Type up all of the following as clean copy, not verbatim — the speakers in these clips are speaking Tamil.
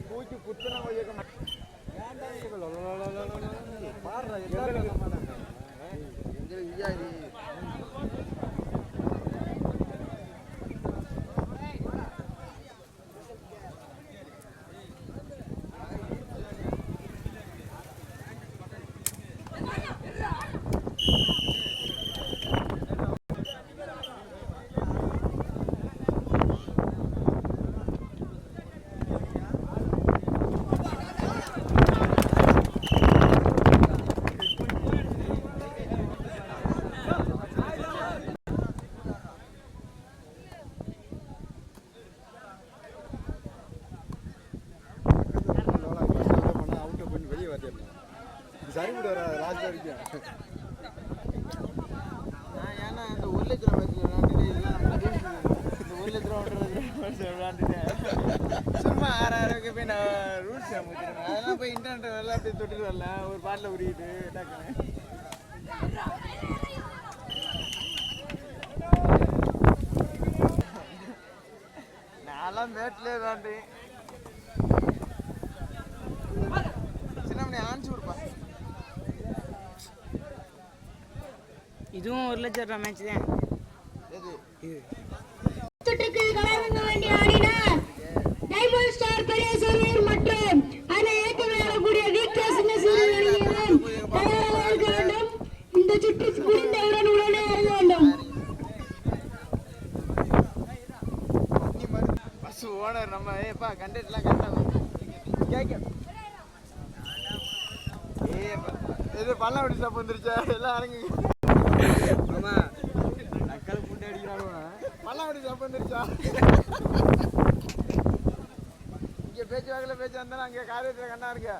பூச்சி புத்துனா பாடுற விஜயாரி சும்மா 6000 போய் நான் ரூல்ஸ் அதெல்லாம் போய் இன்டர்நெட் எல்லாம் அப்படி தொட்டுட்டு வரல ஒரு பாட்டில் உரிக்கிட்டு நான்லாம் மேட்லேயே தாண்டி சின்ன மணி ஆன்ச்சு கொடுப்பா. இதுவும் 1 லட்சம் ரூபா மேட்ச் தான். சுற்றுக்கு களமிறங்க வேண்டிய அணியினர் டைமண்ட் ஸ்டார் பெரியசூரியர் மற்றும் அதை ஏற்க விளையாடக்கூடிய வீக்கா சின்னசூரியர் அணியினர் தயாராக இருக்க வேண்டும். இந்த சுற்று முடிந்தவுடன் உடனே இறங்க வேண்டும். பஸ் ஓனர் நம்ம ஏப்பா கண்டெக்ட்லாம் கரெக்டாக எது பல்லாவடி சாப் வந்துருச்சா எல்லாம் இறங்கி நக்கல் முட்டை அடிக்கிறாங்க பல்லாவடி சாப் வந்துருச்சா இங்கே பேச்சு வாக்கில் பேச்சு வந்தாலும் அங்கே காரியத்தில் கண்ணா இருக்க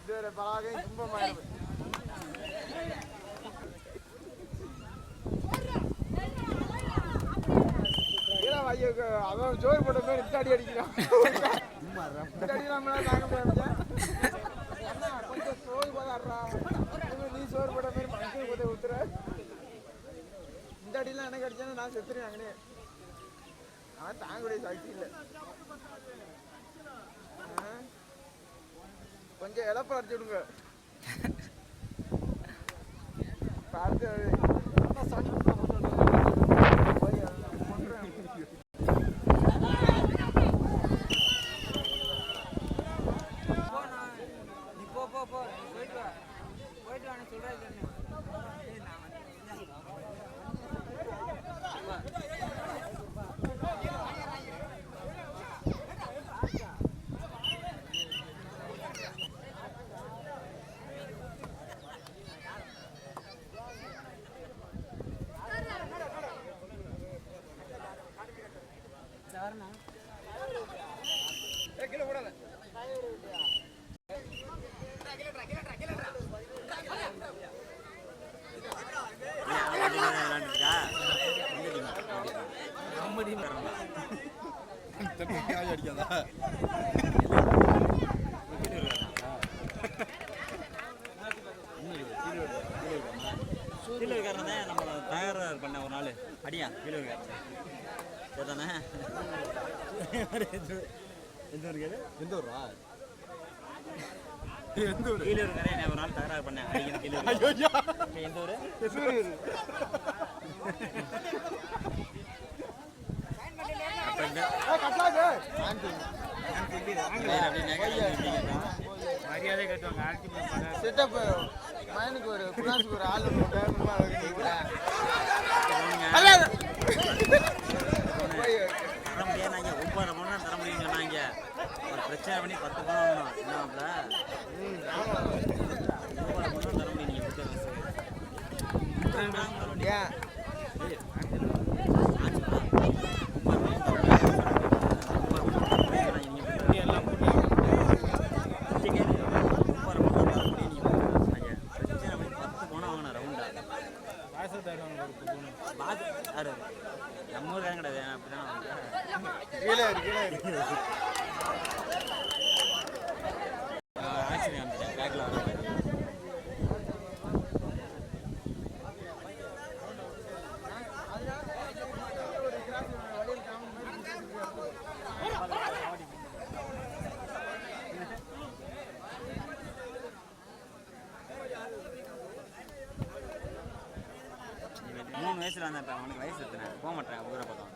இது ஒரு பலவகையும் கும்பமாயிடும். அவன் சோறு போட்ட மாதிரி இத்தாடி அடிக்கிறான். நம்மளால தாங்க முடியாது. கொஞ்சம் சோறு போதாடுறா நீ சோறு போட்ட மாதிரி மக்கள் போதை ஊத்துற. இந்த அடியெல்லாம் எனக்கு அடிச்சாலும் நான் செத்துறேன். அங்கனே அவன் தாங்கக்கூடிய சக்தி இல்லை. கொஞ்சம் இழப்ப அடிச்சு விடுங்க. பார்த்து நம்ம தயார் பண்ண ஒரு நாள் அடியா கீழே சரிதானே? எந்த ஊர் எந்த ஊரா எந்த ஊர் கீழே இருக்கிற நான் ஒரு நாள் தயாராக பண்ணேன் அடிக்கணும் கீழே எந்த ஊர் மரியாதை கட்டுவாங்க. செட்டப் மயனுக்கு ஒரு குலாசுக்கு ஒரு ஆள் தர முடியாது. ஒவ்வொரு பணம் தர முடியும் சொன்னாங்க. ஒரு பிரச்சனை பண்ணி 10 பணம் வாங்கணும். என்னப்பா ஒவ்வொரு பணம் தர முடியும். நீங்கள் நம்ம ஊர் கிடையாது. அப்படிதான் ஆக்சிடென்ட் பேக்கில் வர வயசுல வந்தேன் அவனுக்கு வயசு எத்தனை போக மாட்டேன் ஊரை பக்கம்